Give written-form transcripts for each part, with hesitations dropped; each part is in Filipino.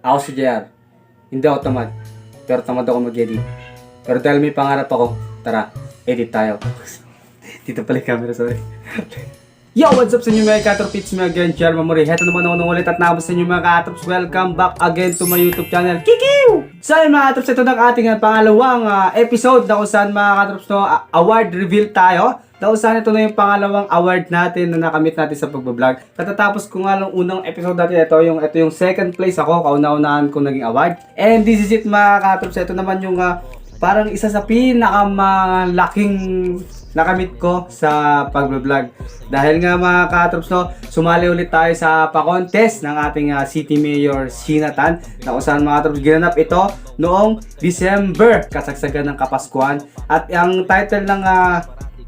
Ako si JR. Hindi ako tamad. Pero tamad ako mag-edit. Pero dahil may pangarap ako, tara, edit tayo. Dito pala yung camera, sorry. Yo, what's up sa inyo mga katrops? It's me again, JR Mamori. Heto naman ako nung ulit at nakabos sa inyo mga katrops. Welcome back again to my YouTube channel, Kikiu! So yun mga katrops, ito ng ating pangalawang episode na kung saan mga katrops no, award reveal tayo. Na kung saan ito na yung pangalawang award natin na nakamit natin sa pagbablog. Katatapos ko nga lang unang episode natin, ito yung second place ako, kauna-unahan kong naging award. And this is it mga katrops, ito naman yung parang isa sa pinakamalaking nakamit ko sa pagbablog. Dahil nga mga katrops no, sumali ulit tayo sa pa-contest ng ating City Mayor Sheena Tan. Na kung saan mga katrops ginanap ito noong December, kasagsagan ng Kapaskuhan. At ang title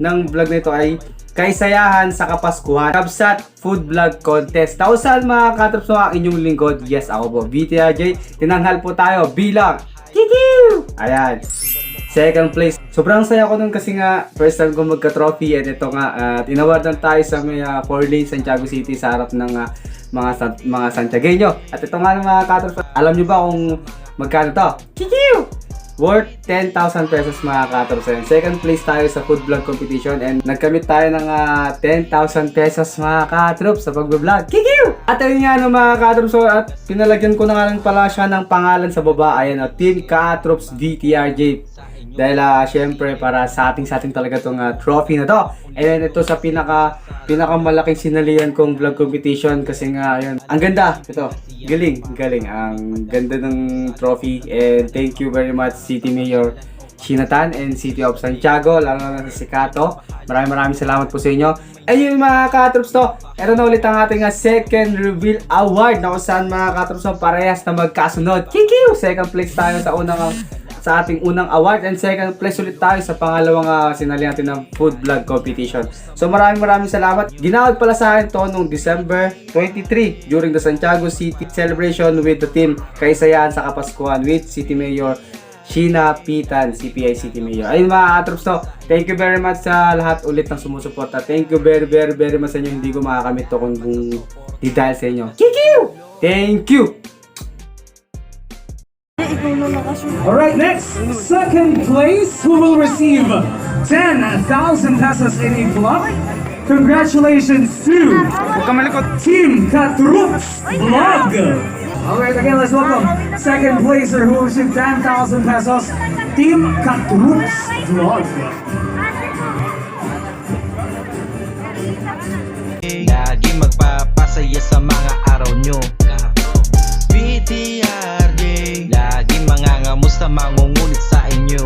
ng vlog nito ay Kaisayahan sa Kapaskuhan Kabsat Food Vlog Contest. Tausan mga katrops no, ang inyong lingkod. Yes, ako po, BTRJ. Tinanghal po tayo bilang Kikiu! Ayan, second place. Sobrang saya ko nun kasi nga first time ko magka-trophy and ito nga tinawardan tayo sa may 4 lane Santiago City sa harap ng mga Santiagueño. At ito nga mga katrops, alam nyo ba kung magkano to? Kikiu! Worth 10,000 pesos mga katrops. Second place tayo sa food vlog competition and nagkamit tayo ng 10,000 pesos mga katrops sa pag-vlog. Kikiu! At ayun nga mga katrops, at pinalagyan ko na nga lang pala siya ng pangalan sa baba. Ayan Team Katrops DTRJ. Dahil syempre para sa ating talaga tong trophy na to. And ito sa pinakamalaking sinalihan kong vlog competition kasi nga ayun. Ang ganda ito. Galing. Ang ganda ng trophy and thank you very much City Mayor Sheena Tan and City of Santiago, lalo na sa Sikato. Maraming salamat po sa inyo. Ayun mga katrops to. Ito na ulit ang ating second reveal award na kung saan mga katrops parehas na magkasunod. Kikiu! Second place tayo sa ating unang award and second place ulit tayo sa pangalawang sinali natin ng food vlog competition. So maraming salamat. Ginawad pala sa akin to noong December 23 during the Santiago City celebration with the team Kaisayahan sa Kapaskuhan with City Mayor Sheena Pitan, CPI City Mayor. Ayun mga katrops to. Thank you very much sa lahat ulit ng sumusuporta. Thank you very much sa inyo. Hindi ko makakamit to kung di dahil sa inyo. Kikiu! Thank you! Alright, next, second place, who will receive 10,000 pesos in a vlog. Congratulations to Team Katrops Vlog. Alright, again, let's welcome second placer who will receive 10,000 pesos, Team Katrops Vlog. Lagi magpapasaya sa mga araw nyo. BTRJ, lagi mangangamusta, mangungulit sa inyo.